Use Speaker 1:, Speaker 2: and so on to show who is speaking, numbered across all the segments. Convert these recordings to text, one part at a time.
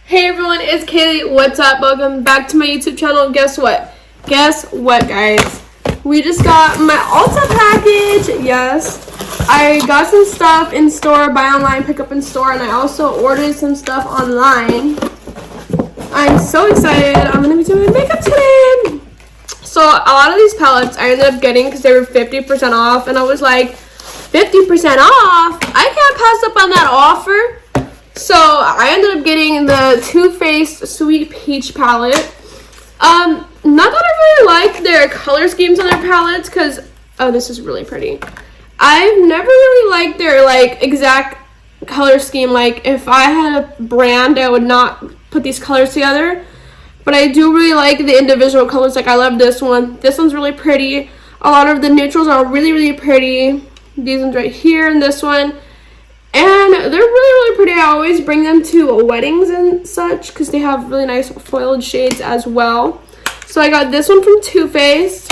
Speaker 1: Hey everyone, it's Kaylee. What's up? Welcome back to my YouTube channel. Guess what? Guys? We just got my Ulta package. Yes. I got some stuff in store, buy online, pick up in store, and I also ordered some stuff online. I'm so excited. I'm going to be doing makeup today. So a lot of these palettes I ended up getting because they were 50% off, and I was like, 50% off? I can't pass up on that offer. So I ended up getting the Too Faced Sweet Peach palette. Not that I really like their color schemes on their palettes because, oh, this is really pretty. I've never really liked their exact color scheme. Like if I had a brand, I would not put these colors together. But I do really like the individual colors. Like I love this one. This one's really pretty. A lot of the neutrals are really, really pretty. These ones right here and this one. And they're really, really pretty. I always bring them to weddings and such because they have really nice foiled shades as well. So I got this one from Too Faced.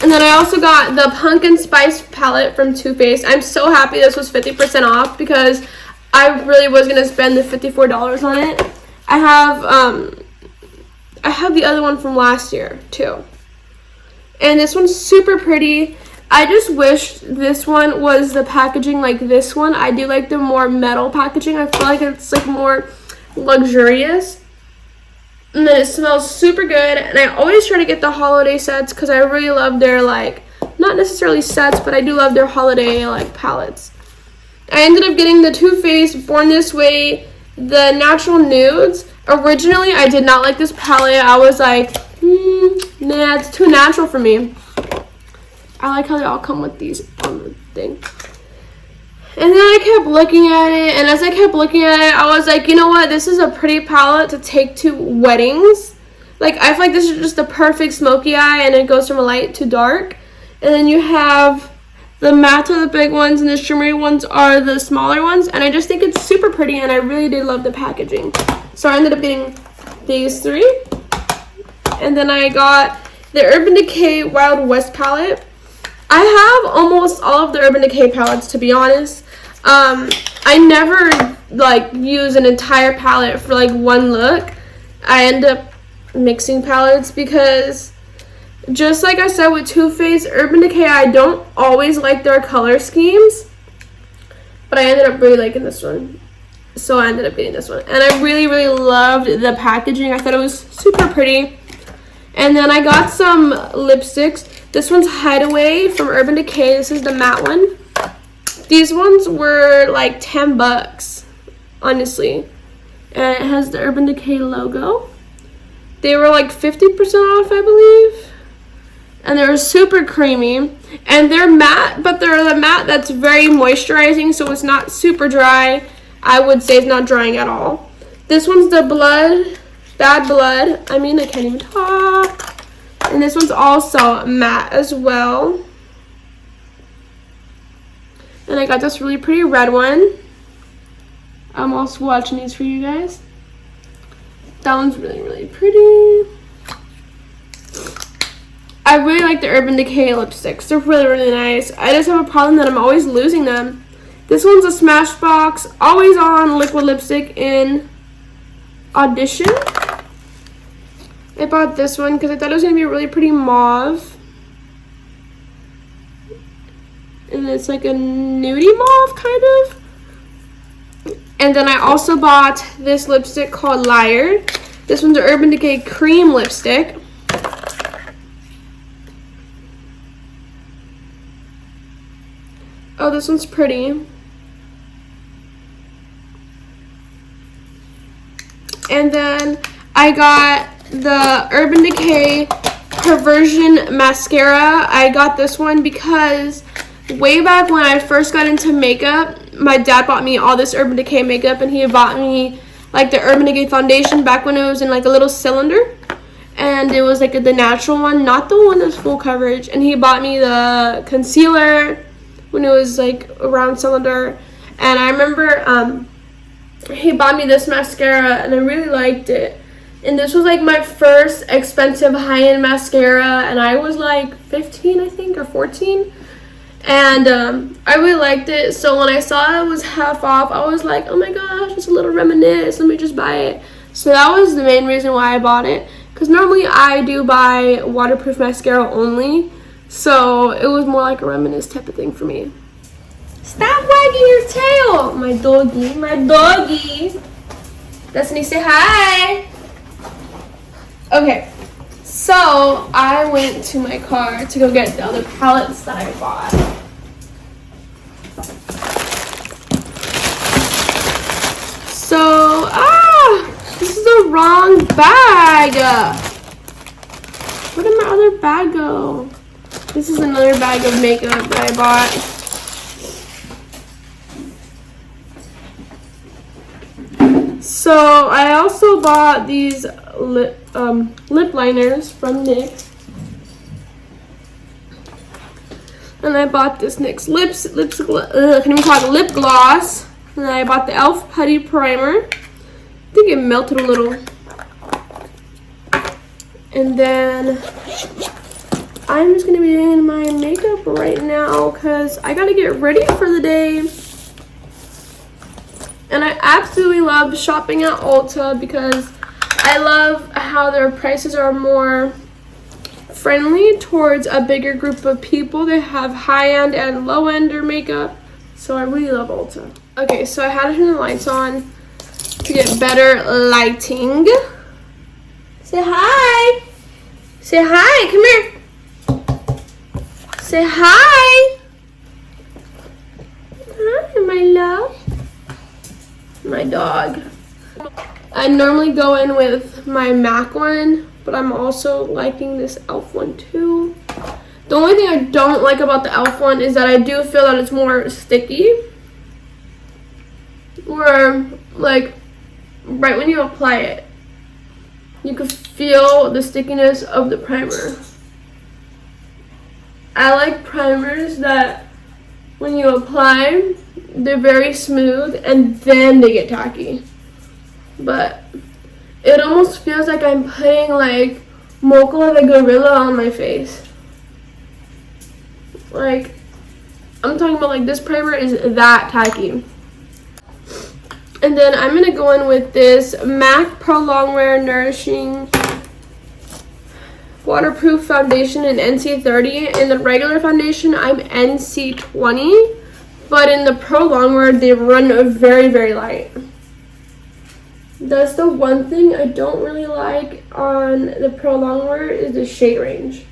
Speaker 1: And then I also got the Pumpkin Spice palette from Too Faced. I'm so happy this was 50% off because I really was going to spend the $54 on it. I have the other one from last year too. And this one's super pretty. I just wish this one was the packaging like this one. I do like the more metal packaging. I feel like it's like more luxurious. And then it smells super good. And I always try to get the holiday sets because I really love their not necessarily sets, but I do love their holiday palettes. I ended up getting the Too Faced Born This Way, the Natural Nudes. Originally, I did not like this palette. I was like, nah, it's too natural for me. I like how they all come with these on the thing. And then I kept looking at it, and as I kept looking at it, I was like, you know what? This is a pretty palette to take to weddings. Like, I feel like this is just the perfect smoky eye, and it goes from light to dark. And then you have the matte are the big ones, and the shimmery ones are the smaller ones. And I just think it's super pretty, and I really did love the packaging. So I ended up getting these three. And then I got the Urban Decay Wild West palette. I have almost all of the Urban Decay palettes, to be honest. I never use an entire palette for one look. I end up mixing palettes because just like I said with Too Faced, Urban Decay, I don't always like their color schemes. But I ended up really liking this one. So I ended up getting this one. And I really, really loved the packaging. I thought it was super pretty. And then I got some lipsticks. This one's Hideaway from Urban Decay. This is the matte one. These ones were like $10, honestly. And it has the Urban Decay logo. They were like 50% off, I believe. And they're super creamy. And they're matte, but they're the matte that's very moisturizing, so it's not super dry. I would say it's not drying at all. This one's the Bad Blood. I can't even talk. And this one's also matte as well. And I got this really pretty red one. I'm also watching these for you guys. That one's really, really pretty. I really like the Urban Decay lipsticks. They're really, really nice. I just have a problem that I'm always losing them. This one's a Smashbox Always On liquid lipstick in Audition. I bought this one because I thought it was going to be a really pretty mauve. And it's like a nudie mauve, kind of. And then I also bought this lipstick called Liar. This one's an Urban Decay cream lipstick. Oh, this one's pretty. And then I got the Urban Decay Perversion Mascara. I got this one because way back when I first got into makeup, my dad bought me all this Urban Decay makeup, and he bought me the Urban Decay foundation back when it was in a little cylinder. And it was the natural one, not the one that's full coverage. And he bought me the concealer when it was around cylinder. And I remember he bought me this mascara, and I really liked it. And this was my first expensive high-end mascara, and I was 15, I think, or 14. And I really liked it. So when I saw it was half off, I was like, oh my gosh, it's a little reminisce. Let me just buy it. So that was the main reason why I bought it. Because normally I do buy waterproof mascara only. So it was more like a reminisce type of thing for me. Stop wagging your tail! My doggy, my doggy. Destiny, say hi. Okay, so I went to my car to go get the other palettes that I bought. So, this is the wrong bag. Where did my other bag go? This is another bag of makeup that I bought. So I also bought these lip liners from NYX. And I bought this NYX lip gloss. And then I bought the e.l.f. Putty Primer. I think it melted a little. And then I'm just going to be doing my makeup right now because I got to get ready for the day. And I absolutely love shopping at Ulta because I love how their prices are more friendly towards a bigger group of people. They have high-end and low-ender makeup. So I really love Ulta. Okay, so I had to turn the lights on to get better lighting. Say hi. Say hi. Come here. Say hi. Hi, my love. My dog. I normally go in with my MAC one, but I'm also liking this e.l.f. one too. The only thing I don't like about the e.l.f. one is that I do feel that it's more sticky. Where, like, right when you apply it, you can feel the stickiness of the primer. I like primers that when you apply, they're very smooth and then they get tacky. But it almost feels like I'm putting like Mocha the Gorilla on my face. Like, I'm talking about like this primer is that tacky. And then I'm going to go in with this MAC Pro Longwear Nourishing Waterproof Foundation in NC30. In the regular foundation, I'm NC20. But in the Pro Longwear, they run very, very light. That's the one thing I don't really like on the Pro Longwear is the shade range.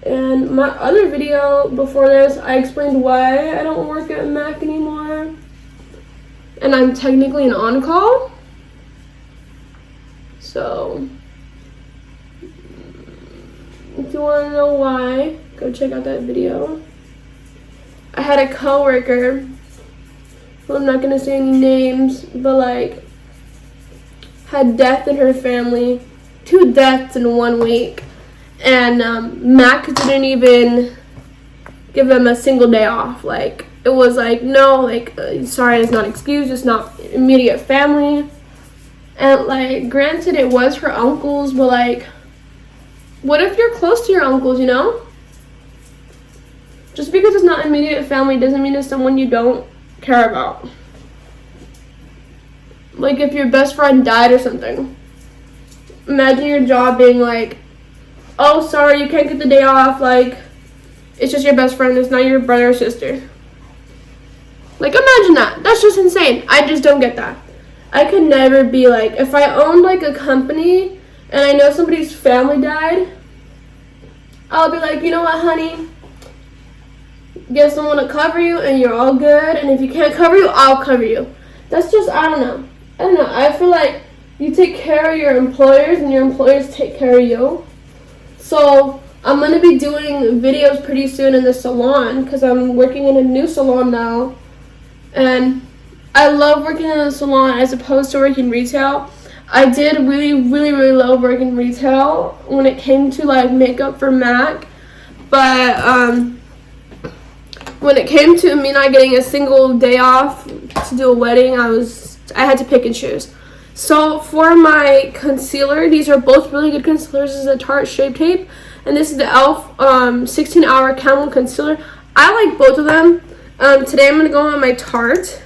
Speaker 1: And my other video before this, I explained why I don't work at MAC anymore. And I'm technically an on-call. So, if you want to know why, go check out that video. I had a coworker, well, I'm not going to say any names, but like, had death in her family. 2 deaths in 1 week. And MAC didn't even give them a single day off. Like, it was like, no, like, sorry, it's not excused, it's not immediate family. And like, granted, it was her uncles, but like, what if you're close to your uncles, you know? Just because it's not immediate family doesn't mean it's someone you don't care about. Like, if your best friend died or something. Imagine your job being like, oh, sorry, you can't get the day off, like, it's just your best friend, it's not your brother or sister. Like, imagine that. That's just insane. I just don't get that. I could never be like, if I owned, like, a company, and I know somebody's family died, I'll be like, you know what, honey? Get someone to cover you, and you're all good, and if you can't cover you, I'll cover you. That's just, I don't know. I feel like you take care of your employers, and your employers take care of you. So I'm going to be doing videos pretty soon in the salon because I'm working in a new salon now. And I love working in a salon as opposed to working retail. I did really love working retail when it came to like makeup for MAC. But when it came to me not getting a single day off to do a wedding, I had to pick and choose. So for my concealer, these are both really good concealers. This is a Tarte Shape Tape, and this is the e.l.f. 16-Hour Camel Concealer. I like both of them. Today I'm going to go on my Tarte,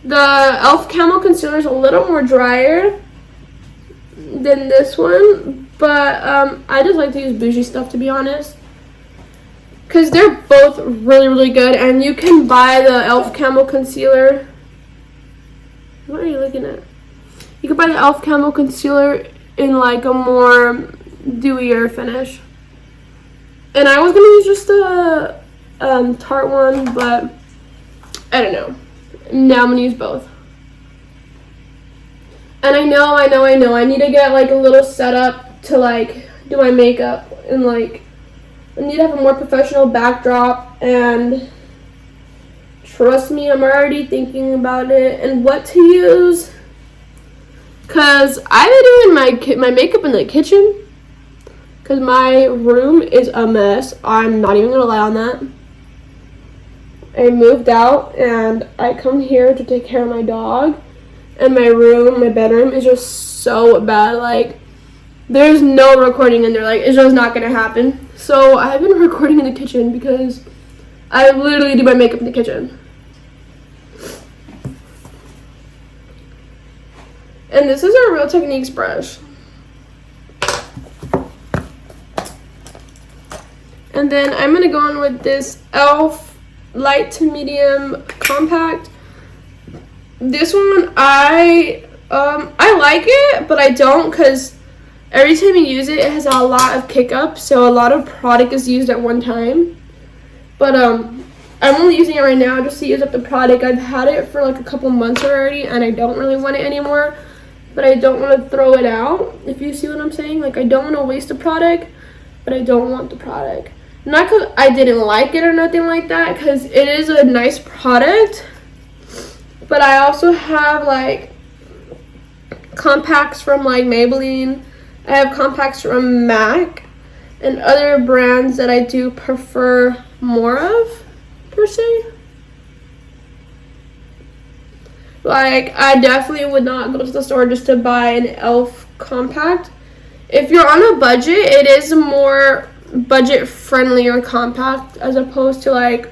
Speaker 1: The e.l.f. Camo Concealer is a little more drier than this one, but I just like to use bougie stuff, to be honest, because they're both really, really good. And you can buy the e.l.f. Camo Concealer. What are you looking at? You can buy the e.l.f. Camo Concealer in like a more dewier finish. And I was gonna use just the Tarte one, but I don't know. Now I'm gonna use both. And I know, I need to get like a little setup to like do my makeup, and like I need to have a more professional backdrop, and trust me, I'm already thinking about it and what to use. Cause I've been doing my makeup in the kitchen, cause my room is a mess. I'm not even gonna lie on that. I moved out and I come here to take care of my dog, and my bedroom is just so bad. Like, there's no recording in there. Like, it's just not gonna happen. So I've been recording in the kitchen because I literally do my makeup in the kitchen. And this is our Real Techniques brush. And then I'm gonna go in with this e.l.f. light to medium compact. This one I like it, but I don't, because every time you use it, it has a lot of kick up, so a lot of product is used at one time. But I'm only using it right now just to use up the product. I've had it for like a couple months already, and I don't really want it anymore, but I don't want to throw it out, if you see what I'm saying. Like, I don't want to waste the product, but I don't want the product. Not because I didn't like it or nothing like that, because it is a nice product. But I also have like compacts from like Maybelline. I have compacts from MAC and other brands that I do prefer more of, per se. Like, I definitely would not go to the store just to buy an e.l.f. compact. If you're on a budget, it is more budget friendlier compact as opposed to like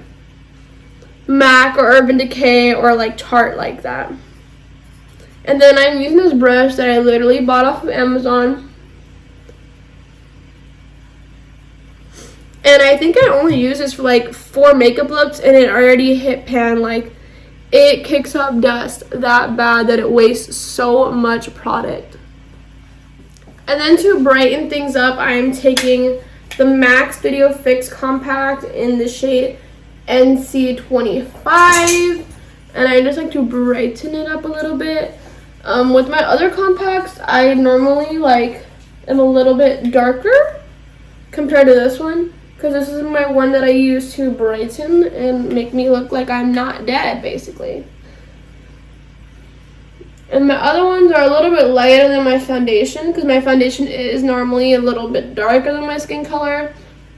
Speaker 1: MAC or Urban Decay or like Tarte, like that. And then I'm using this brush that I literally bought off of Amazon, and I think I only use this for like 4 makeup looks, and it already hit pan. Like, it kicks up dust that bad that it wastes so much product. And then to brighten things up, I am taking the MAC Studio Fix Compact in the shade NC25, and I just like to brighten it up a little bit. With my other compacts, I normally like am a little bit darker compared to this one, because this is my one that I use to brighten and make me look like I'm not dead, basically. And my other ones are a little bit lighter than my foundation, because my foundation is normally a little bit darker than my skin color.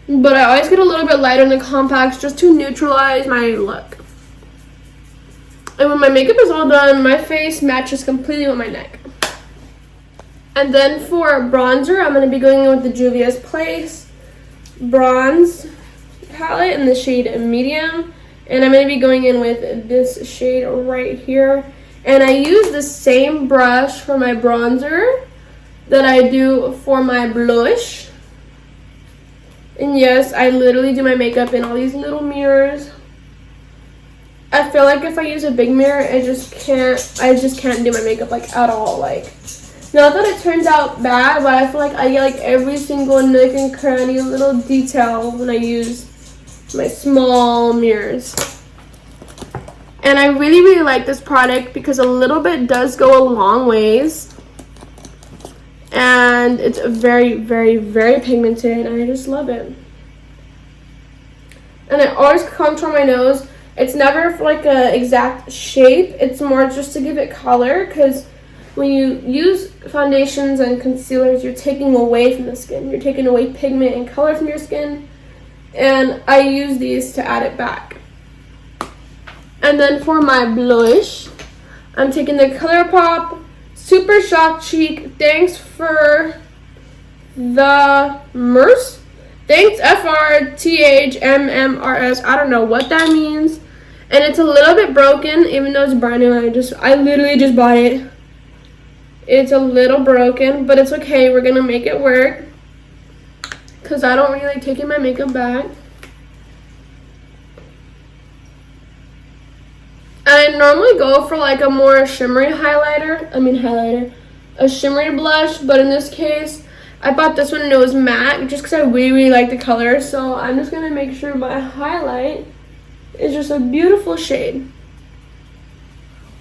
Speaker 1: But I always get a little bit lighter in the compacts just to neutralize my look. And when my makeup is all done, my face matches completely with my neck. And then for bronzer, I'm going to be going in with the Juvia's Place Bronze palette in the shade Medium. And I'm going to be going in with this shade right here. And I use the same brush for my bronzer that I do for my blush. And yes, I literally do my makeup in all these little mirrors. I feel like if I use a big mirror, I just can't do my makeup like at all. Like, not that it turns out bad, but I feel like I get like every single nook and cranny little detail when I use my small mirrors. And I really, really like this product because a little bit does go a long ways. And it's very, very, very pigmented, and I just love it. And I always contour my nose. It's never for like an exact shape. It's more just to give it color, because when you use foundations and concealers, you're taking away from the skin. You're taking away pigment and color from your skin. And I use these to add it back. And then for my blush, I'm taking the ColourPop Super Shock Cheek. Thanks for the MERS. Thanks FRTHMMRS. I don't know what that means. And it's a little bit broken, even though it's brand new. I literally just bought it. It's a little broken, but it's okay. We're gonna make it work. Cause I don't really like taking my makeup back. And I normally go for like a more shimmery a shimmery blush, but in this case, I bought this one and it was matte just because I really like the color. So I'm just gonna make sure my highlight is just a beautiful shade.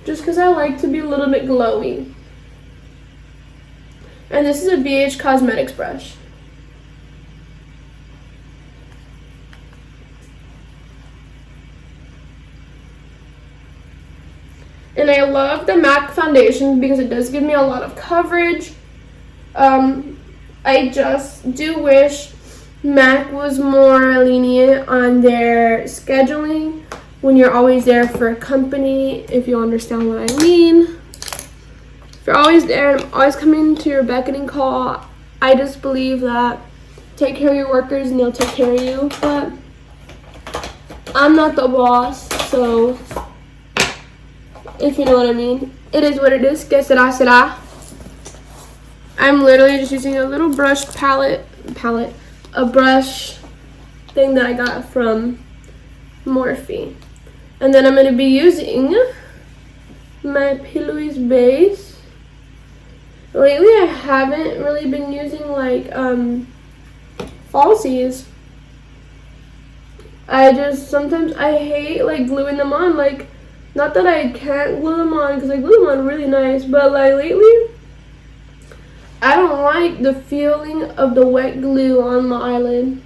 Speaker 1: Just because I like to be a little bit glowy. And this is a BH Cosmetics brush. And I love the MAC foundation because it does give me a lot of coverage. I just do wish MAC was more lenient on their scheduling when you're always there for a company, if you understand what I mean. If you're always there and always coming to your beckoning call, I just believe that take care of your workers and they'll take care of you. But I'm not the boss, so if you know what I mean. It is what it is. Que sera, sera. I'm literally just using a little brush a brush thing that I got from Morphe. And then I'm going to be using my P. Louise base. Lately I haven't really been using like falsies. Sometimes I hate like gluing them on, like not that I can't glue them on because I glue them on really nice, but like lately I don't like the feeling of the wet glue on my eyelid.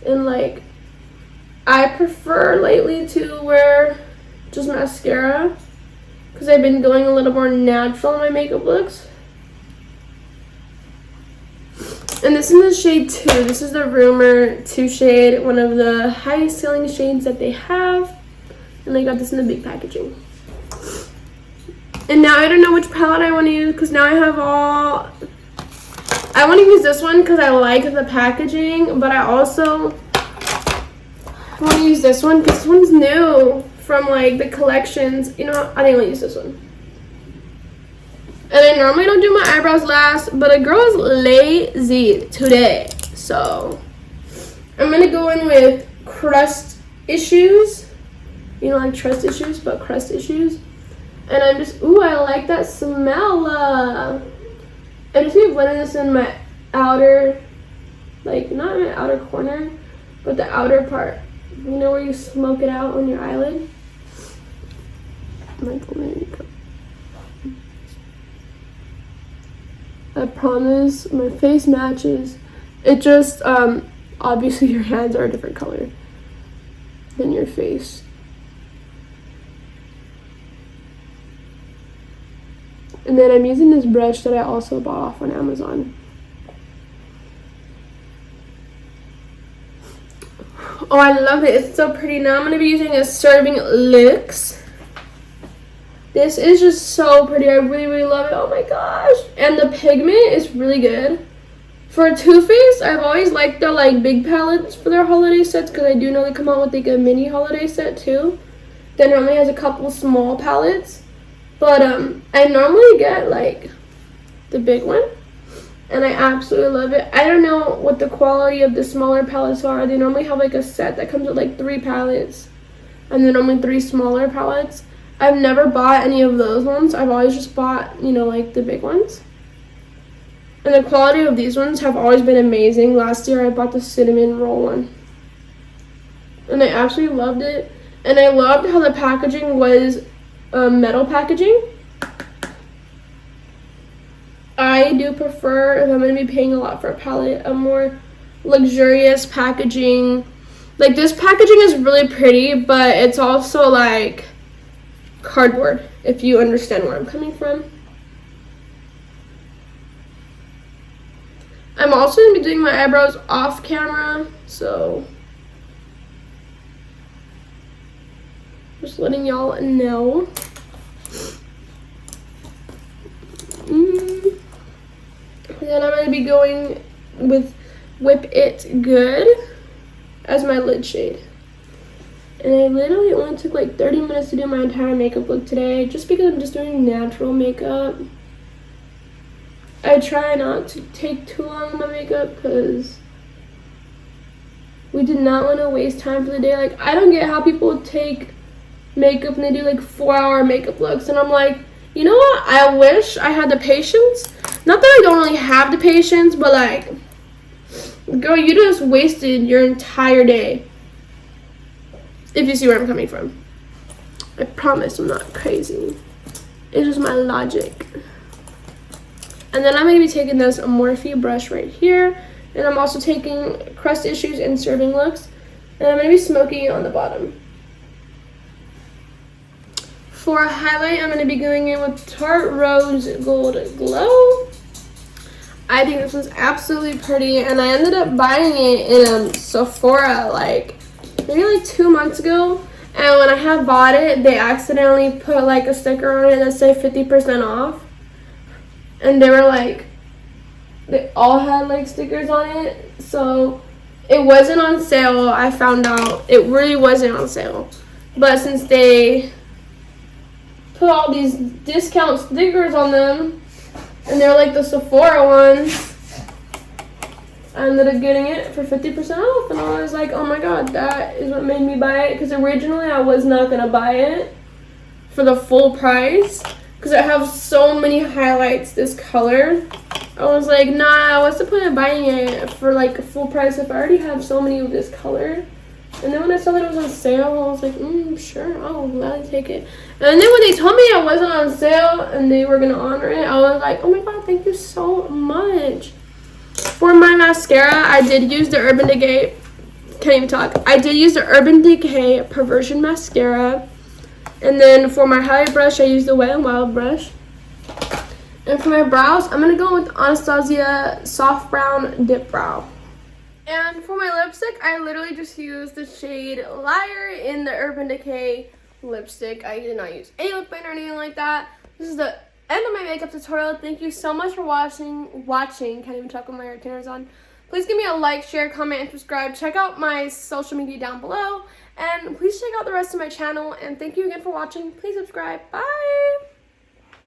Speaker 1: And like I prefer lately to wear just mascara because I've been going a little more natural in my makeup looks. And this is the shade 2. This is the Rumor 2 shade, one of the highest selling shades that they have. And I got this in the big packaging. And now I don't know which palette I want to use because now I have all... I want to use this one because I like the packaging, but I also want to use this one because this one's new from like the collections. You know, I didn't want to use this one. And I normally don't do my eyebrows last, but a girl is lazy today. So I'm going to go in with Crust Issues. You know, like trust issues, but crust issues. And I'm just, ooh, I like that smell. I'm just going to blend this in my outer, like, not my outer corner, but the outer part. You know where you smoke it out on your eyelid? I promise my face matches. It just, obviously your hands are a different color than your face. And then I'm using this brush that I also bought off on Amazon. Oh, I love it. It's so pretty. Now I'm going to be using a Serving Looks. This is just so pretty. I really, really love it. Oh my gosh. And the pigment is really good. For Too Faced, I've always liked the like big palettes for their holiday sets because I do know they come out with like a mini holiday set too. That normally has a couple small palettes. But I normally get like the big one, and I absolutely love it. I don't know what the quality of the smaller palettes are. They normally have like a set that comes with like 3 palettes, and then only 3 smaller palettes. I've never bought any of those ones. I've always just bought, you know, like the big ones. And the quality of these ones have always been amazing. Last year I bought the cinnamon roll one, and I absolutely loved it. And I loved how the packaging was metal packaging. I do prefer, if I'm going to be paying a lot for a palette, a more luxurious packaging. Like this packaging is really pretty, but it's also like cardboard, if you understand where I'm coming from. I'm also going to be doing my eyebrows off camera, so just letting y'all know. And then I'm going to be going with Whip It Good as my lid shade. And I literally only took like 30 minutes to do my entire makeup look today, just because I'm just doing natural makeup. I try not to take too long on my makeup because we did not want to waste time for the day. Like, I don't get how people take makeup and they do like 4-hour makeup looks, and I'm like, you know what? I wish I had the patience. Not that I don't really have the patience, but like, girl, you just wasted your entire day. If you see where I'm coming from. I promise I'm not crazy. It's just my logic. And then I'm going to be taking this Morphe brush right here. And I'm also taking Crust Issues and Serving Looks. And I'm going to be smoking it on the bottom. For a highlight, I'm going to be going in with Tarte Rose Gold Glow. I think this one's absolutely pretty. And I ended up buying it in Sephora like maybe like 2 months ago. And when I had bought it, they accidentally put like a sticker on it that said 50% off. And they were like, they all had like stickers on it. So it wasn't on sale. I found out it really wasn't on sale. But since they put all these discount stickers on them, and they're like the Sephora ones, I ended up getting it for 50% off, and I was like, oh my god, that is what made me buy it, because originally I was not going to buy it for the full price, because I have so many highlights this color. I was like, nah, what's the point of buying it for like a full price if I already have so many of this color? And then when I saw that it was on sale, I was like, sure, I'll gladly take it. And then when they told me it wasn't on sale and they were going to honor it, I was like, oh my god, thank you so much. For my mascara, I did use the Urban Decay, can't even talk. I did use the Urban Decay Perversion Mascara. And then for my highlight brush, I used the Wet n Wild brush. And for my brows, I'm going to go with Anastasia Soft Brown Dip Brow. And for my lipstick, I literally just used the shade Liar in the Urban Decay lipstick. I did not use any lip liner or anything like that. This is the end of my makeup tutorial. Thank you so much for watching. Can't even talk with my retainers on. Please give me a like, share, comment, and subscribe. Check out my social media down below. And please check out the rest of my channel. And thank you again for watching. Please subscribe. Bye!